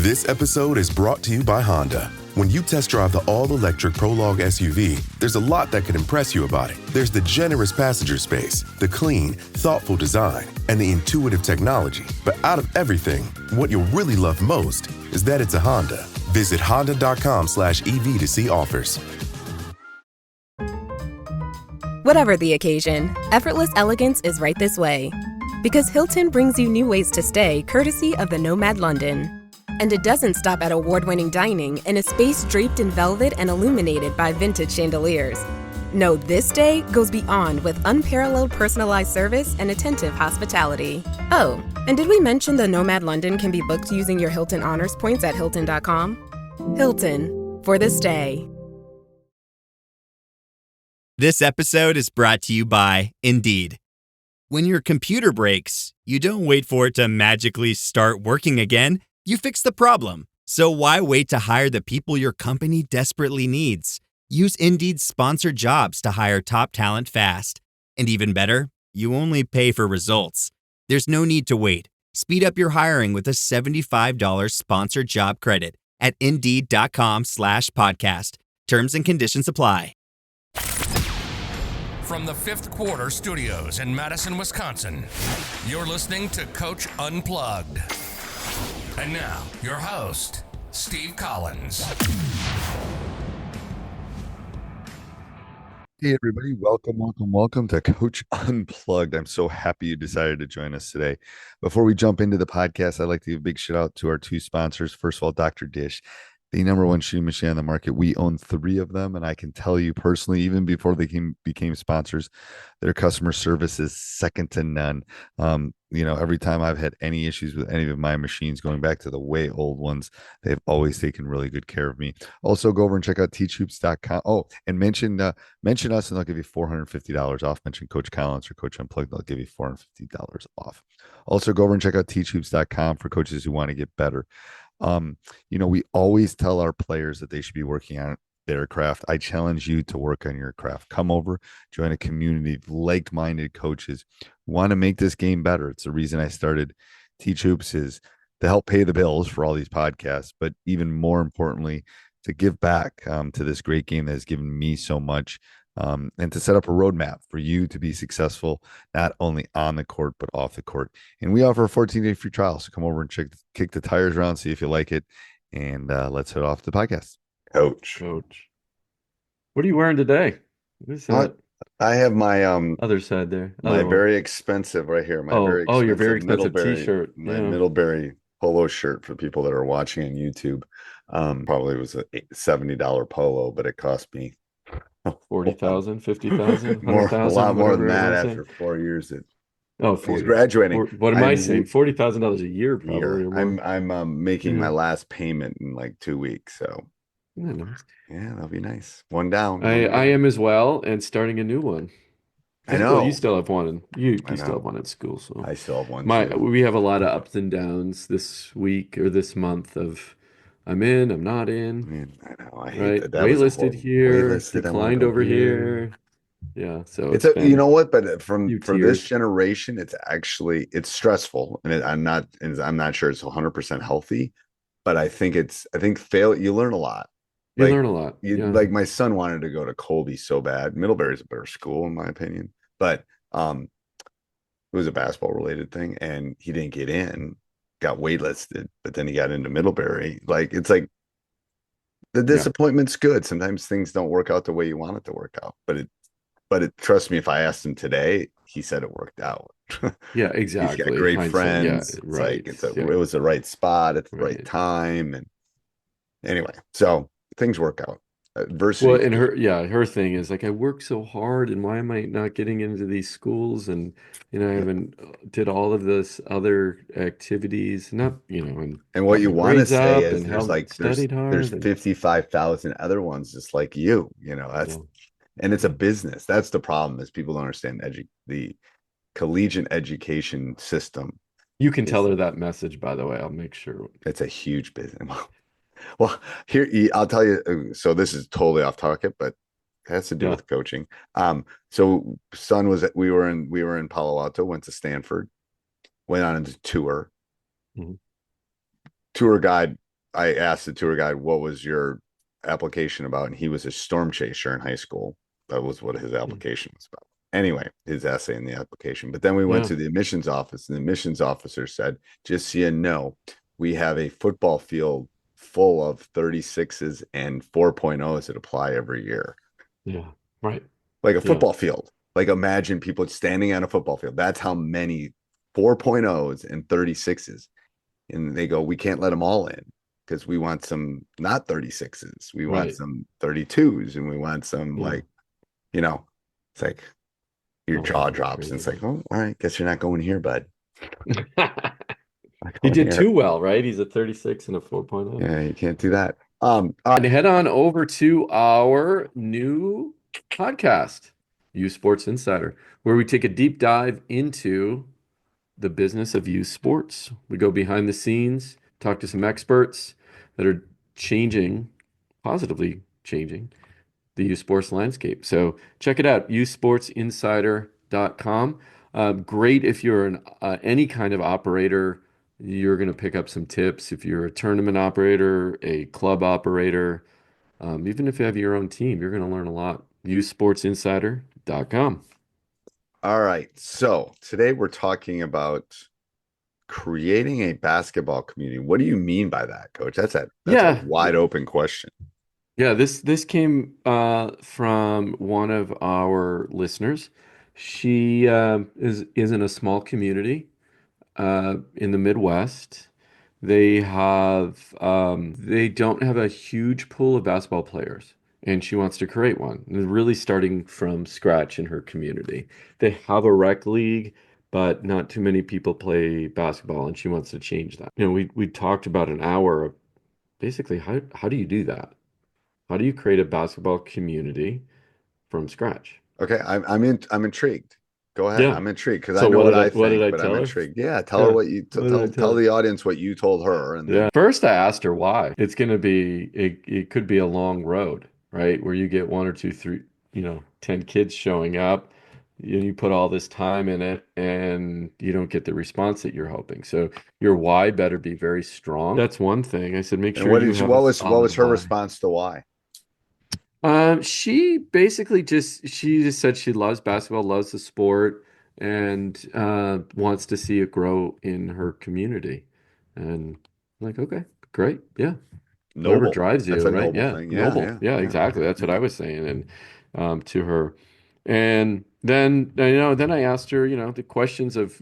This episode is brought to you by Honda. When you test drive the all-electric Prologue SUV, there's a lot that could impress you about it. There's the generous passenger space, the clean, thoughtful design, and the intuitive technology. But out of everything, what you'll really love most is that it's a Honda. Visit honda.com/EV to see offers. Whatever the occasion, effortless elegance is right this way. Because Hilton brings you new ways to stay courtesy of the Nomad London. And it doesn't stop at award-winning dining in a space draped in velvet and illuminated by vintage chandeliers. No, this day goes beyond with unparalleled personalized service and attentive hospitality. Oh, and did we mention the Nomad London can be booked using your Hilton Honors points at Hilton.com? Hilton, for this day. This episode is brought to you by Indeed. When your computer breaks, you don't wait for it to magically start working again. You fix the problem. So why wait to hire the people your company desperately needs? Use Indeed's sponsored jobs to hire top talent fast. And even better, you only pay for results. There's no need to wait. Speed up your hiring with a $75 sponsored job credit at Indeed.com/podcast. Terms and conditions apply. From the Fifth Quarter Studios in Madison, Wisconsin, you're listening to Coach Unplugged. And now, your host, Steve Collins. Hey, everybody. Welcome to Coach Unplugged. I'm so happy you decided to join us today. Before we jump into the podcast, I'd like to give a big shout out to our two sponsors. First of all, Dr. Dish, the number one shooting machine on the market. We own 3 of them, and I can tell you personally, even before they became sponsors, their customer service is second to none. Every time I've had any issues with any of my machines, going back to the way old ones, they've always taken really good care of me. Also, go over and check out teachhoops.com. Oh, and mention us, and they'll give you $450 off. Mention Coach Collins or Coach Unplugged, they'll give you $450 off. Also, go over and check out teachhoops.com for coaches who want to get better. We always tell our players that they should be working on their craft. I challenge you to work on your craft. Come over, join a community of like-minded coaches who want to make this game better. It's the reason I started Teach Hoops, is to help pay the bills for all these podcasts, but even more importantly, to give back to this great game that has given me so much, and to set up a roadmap for you to be successful, not only on the court, but off the court. And we offer a 14-day free trial. So come over and kick the tires around, see if you like it. And let's head off the podcast. Coach. What are you wearing today? What is that? I have my other side there. My very expensive right here. Your very expensive t-shirt. My Middlebury polo shirt for people that are watching on YouTube. Probably was a $70 polo, but it cost me 40,000, 50,000, a lot more than that after 4 years. He's graduating. What am I saying? $40,000 a year, probably. I'm making my last payment in like 2 weeks. So nice. Yeah, that'll be nice. One down. I am as well, and starting a new one. I know. Well, you still have one. You still have one at school. So I still have one. We have a lot of ups and downs this week or this month of I'm in, I'm not in. I know. I hate that. Waitlisted here, declined over here. Yeah, so it's you know what? But from this generation, it's stressful, and I'm not sure it's 100% healthy, but I think you learn a lot. You learn a lot. Like my son wanted to go to Colby so bad. Middlebury's a better school in my opinion, but it was a basketball related thing, and he didn't get in. Got waitlisted, but then he got into Middlebury. It's like the disappointment's good. Sometimes things don't work out the way you want it to work out, but trust me, if I asked him today, he said it worked out. Yeah, exactly. He's got great friends. Yeah, right. It was the right spot at the right time. And anyway, so things work out. Adversity. Well, and her thing is like, I work so hard, and why am I not getting into these schools? And I haven't did all of this other activities, and what you want to say is there's hard 55,000 other ones just like you. And it's a business. That's the problem, is people don't understand the collegiate education system. You can tell her that message, by the way. I'll make sure. It's a huge business. Well, here I'll tell you. So this is totally off topic, but it has to do with coaching. So son we were in Palo Alto, went to Stanford, went on a tour. Mm-hmm. Tour guide I asked the tour guide, what was your application about? And he was a storm chaser in high school. That was what his Mm. application was about. Anyway, his essay in the application. But then we went Yeah. to the admissions office, and the admissions officer said, just so you know, we have a football field full of 36s and 4.0s that apply every year. Yeah. Right. Like a Yeah. football field. Like imagine people standing on a football field. That's how many 4.0s and 36s. And they go, we can't let them all in because we want some not 36s. We want Right. some 32s and we want some Yeah. like, you know, it's like your Oh, that's jaw pretty drops and crazy. it's like, oh, all right, guess you're not going here, bud. Not He going did here. too well, right? He's a 36 and a 4.0. Yeah, you can't do that. And head on over to our new podcast, Youth Sports Insider, where we take a deep dive into the business of youth sports. We go behind the scenes, talk to some experts that are changing, positively changing the youth sports landscape. So check it out, youthsportsinsider.com. Great if you're any kind of operator, you're going to pick up some tips. If you're a tournament operator, a club operator, even if you have your own team, you're going to learn a lot. Youthsportsinsider.com. All right. So today we're talking about creating a basketball community. What do you mean by that, coach? That's a Yeah, wide open question. yeah. This came from one of our listeners. She is in a small community in the Midwest. They don't have a huge pool of basketball players, and she wants to create one. And really starting from scratch in her community. They have a rec league, but not too many people play basketball, and she wants to change that. We talked about an hour of basically how do you do that? How do you create a basketball community from scratch? Okay, I'm intrigued. Go ahead. Yeah. I'm intrigued because I So know what I what did think, I but I'm tell her? intrigued. Yeah, tell her Yeah. what you What did I tell tell her? the audience what you told her, and Yeah. then First, I asked her why. It could be a long road, right? Where you get one or two, three, 10 kids showing up. You put all this time in it and you don't get the response that you're hoping. So your why better be very strong. That's one thing. I said, make and sure you have a what was solid her why. response to why? She basically just said she loves basketball, loves the sport, and wants to see it grow in her community. And I'm like, okay, great, yeah, whatever Noble. drives That's you, a right? noble Yeah, thing. Yeah, noble. yeah, Yeah, yeah, exactly. That's what yeah. I was saying, and to her. And then then I asked her, the questions of,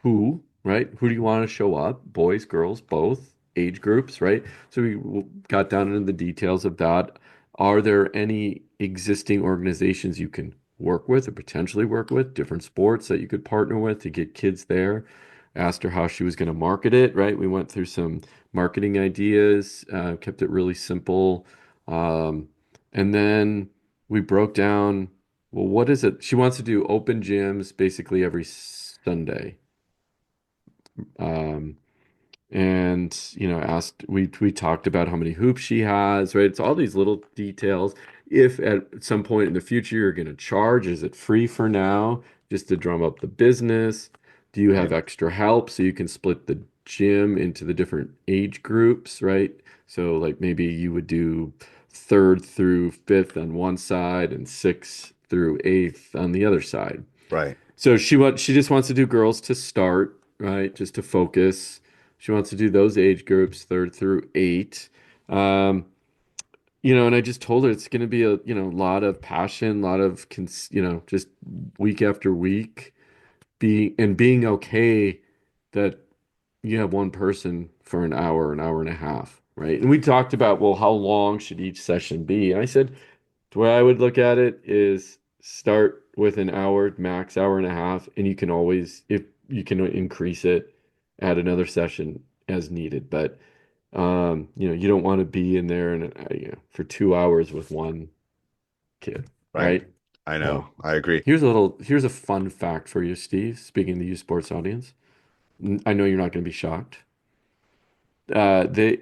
who, right? Who do you want to show up? Boys, girls, both age groups, right? So we got down into the details of that. Are there any existing organizations you can work with or potentially work with, different sports that you could partner with to get kids there? Asked her how she was going to market it, right? We went through some marketing ideas, kept it really simple. Um, and then we broke down, well, what is it? She wants to do open gyms basically every Sunday. Um, and asked we talked about how many hoops she has, right? It's all these little details. If at some point in the future you're going to charge, is it free for now just to drum up the business? Do you have Right, extra help so you can split the gym into the different age groups, right? So like maybe you would do third through fifth on one side and sixth through eighth on the other side. right, So she just wants to do girls to start, right? Just to focus. She wants to do those age groups, third through eight. Um, and I just told her it's going to be a, lot of passion, a lot of, just week after week being okay that you have one person for an hour and a half, right? And we talked about, well, how long should each session be? And I said, the way I would look at it is start with an hour, max hour and a half, and you can always, if you can increase it, add another session as needed. But you don't want to be in there and for 2 hours with one kid, right. right? I know. So I agree. here's a fun fact for you, Steve. Speaking to the U Sports audience, I know you're not going to be shocked. They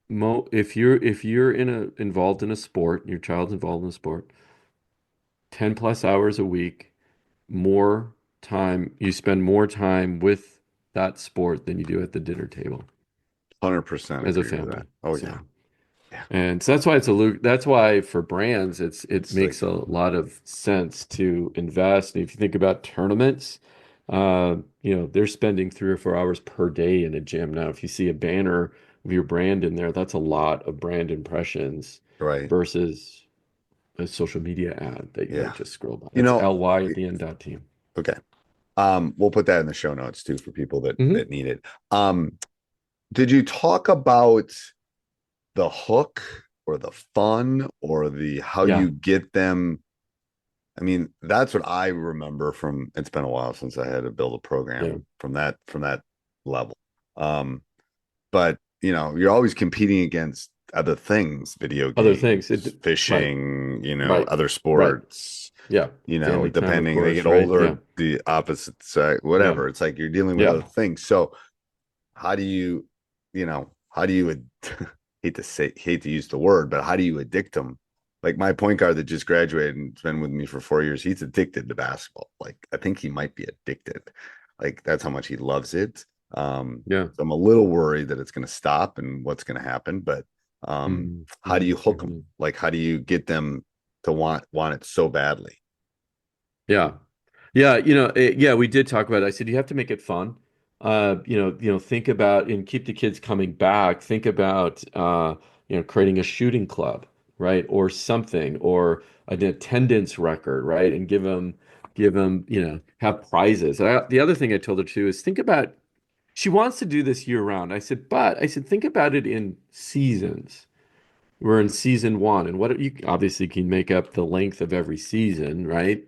Mo if you're involved in a sport, your child's involved in a sport, 10 plus hours a week, more time, you spend more time with that sport than you do at the dinner table. 100% as a agree with that. family. Oh yeah. So. Yeah. And so that's why that's why for brands it It's like, makes a lot of sense to invest. And if you think about tournaments, they're spending 3 or 4 hours per day in a gym. Now, if you see a banner of your brand in there, that's a lot of brand impressions right. versus a social media ad that you might Yeah. just scroll by. You That's know, LY at the end dot team. okay. We'll put that in the show notes too for people that Hmm. need it. Did you talk about the hook or the fun or the how Yeah. you get them? I mean, that's what I remember from it's been a while since I had to build a Yeah. program from that level. Um, but you're always competing against other things, video Other things. games, Right. fishing, Right. other Right. sports, Yeah. Family time, of depending they get course, right? older, Yeah. the opposite side, Yeah. whatever. It's like you're dealing with Yeah. other things. So how do you, how do you hate to use the word, but how do you addict them? Like my point guard that just graduated and has been with me for 4 years, he's addicted to basketball. Like I think he might be addicted. Like that's how much he loves it. Yeah. So I'm a little worried that it's going to stop and what's going to happen. But how do you hook them? Mm-hmm. Like how do you get them to want it so badly? Yeah. Yeah, yeah, we did talk about it. I said you have to make it fun. Think about and keep the kids coming back. Think about creating a shooting club, right? Or something, or an attendance record, right? And give them, have prizes. The other thing I told her too is think about she wants to do this year round. I said, think about it in seasons. We're in season one, and what you obviously can make up the length of every season, right?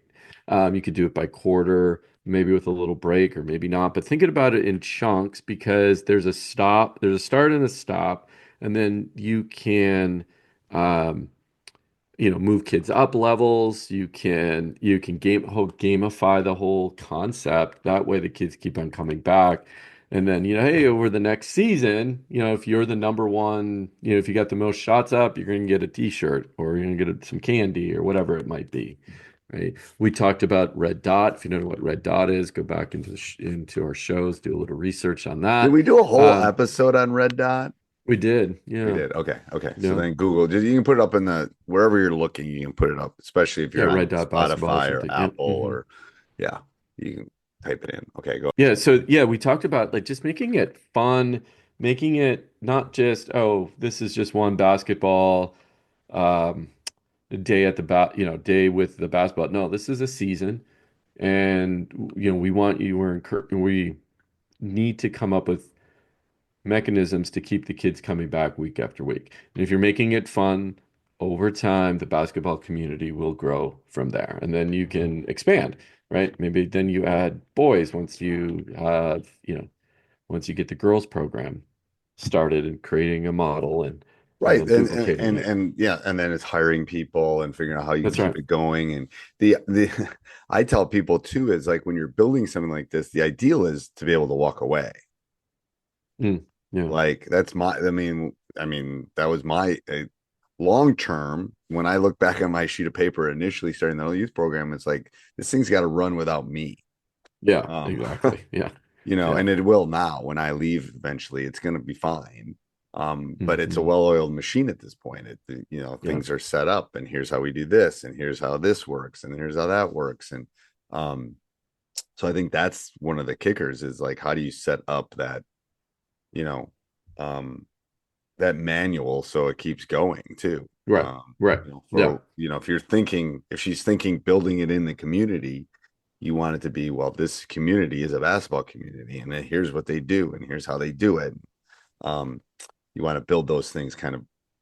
You could do it by quarter, maybe with a little break, or maybe not. But thinking about it in chunks because there's a start and a stop, and then you can, um, move kids up levels. You can gamify the whole concept. That way, the kids keep on coming back. And then, hey, over the next season, if you're the number one, if you got the most shots up, you're going to get a t-shirt or you're going to get some candy or whatever it might be, right? We talked about red dot. If you don't know what red dot is, go back into our shows, do a little research on Did that. we do a whole Um, episode on Red Dot? we did. We Yeah. did. Okay. Okay. So Yeah. then Google, you can put it up in the wherever you're looking, you can put it up, especially if Yeah. you're on Red dot basketball or Spotify or something. Yeah. Apple Hmm. or yeah, you can type it in. Okay, go. Yeah, so yeah, we talked about like just making it fun, making it not just, oh, this is just one basketball um day at the day with the basketball. No, this is a season and we want you we need to come up with mechanisms to keep the kids coming back week after week. And if you're making it fun over time, the basketball community will grow from there. And then you can expand, right? Maybe then you add boys once you get the girls program started and creating a model and Right. And, and duplicating and it. and yeah, and then it's hiring people and figuring out how you can That's keep right. it going. And the I tell people too is like when you're building something like this, the ideal is to be able to walk away. Mm, yeah. Like that's I mean, that was my long term. When I look back on my sheet of paper initially starting the youth program, it's like this thing's got to run without me. Yeah, Um, exactly. Yeah. Yeah. and it will now when I leave eventually, it's going to be fine. But it's a Hmm. well-oiled machine at this point. Yeah. Things are set up and here's how we do this and here's how this works and here's how that works. And um, so I think that's one of the kickers is like, how do you set up you know, um, that manual so it keeps going too. Right. Right. Yeah. If she's thinking building it in the community, you want it to be, well, this community is a basketball community, and then here's what they do, and here's how they do it. Um, you want to build those things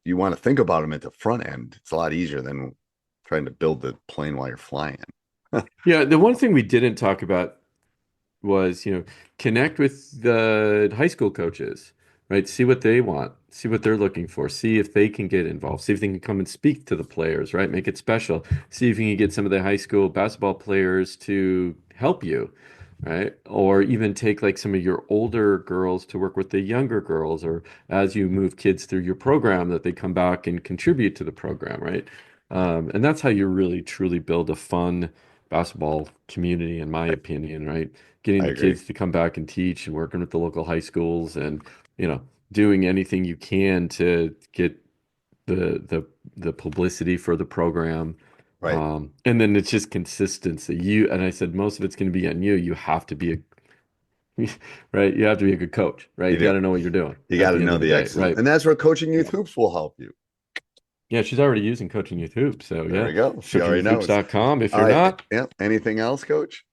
you want to think about them at the front end. It's a lot easier than trying to build the plane while you're flying. Yeah. The one thing we didn't talk about was, connect with the high school coaches, right? See what they want, see what they're looking for, see if they can get involved, see if they can come and speak to the players, right? Make it special. See if you can get some of the high school basketball players to help you, right? Or even take like some of your older girls to work with the younger girls, or as you move kids through your program, that they come back and contribute to the program, right? And that's how you really truly build a fun basketball community, in my opinion, right? Getting I the agree. kids to come back and teach and working with the local high schools and, you know, doing anything you can to get the publicity for the program. Right. And then it's just consistency. And I said most of it's going to be on you. You have to be right. You have to be a good coach, right? You got to know what you're doing. You got to know the day, excellence, right? And that's where Coaching Youth Hoops will help you. Yeah, she's already using Coaching Youth Hoops. So there we go. She already knows. CoachingYouthHoops.com if you're not. Yeah. Anything else, Coach?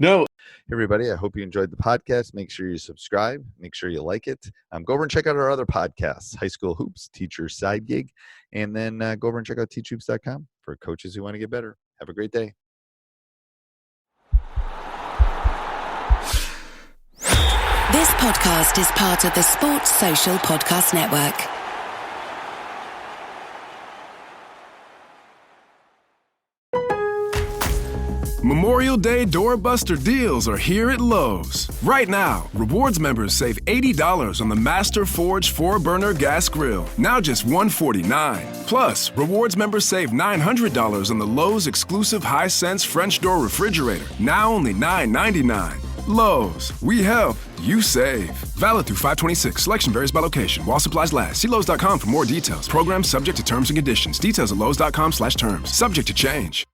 No. Hey, everybody. I hope you enjoyed the podcast. Make sure you subscribe. Make sure you like it. Go over and check out our other podcasts, High School Hoops, Teacher's Side Gig, and then go over and check out teachhoops.com for coaches who want to get better. Have a great day. This podcast is part of the Sports Social Podcast Network. Memorial Day doorbuster deals are here at Lowe's. Right now, Rewards members save $80 on the Master Forge 4-burner gas grill, now just $149. Plus, Rewards members save $900 on the Lowe's exclusive Hisense French door refrigerator, now only $999. Lowe's, we help, you save. Valid through 5/26. Selection varies by location. While supplies last. See Lowe's.com for more details. Program subject to terms and conditions. Details at Lowe's.com/terms. Subject to change.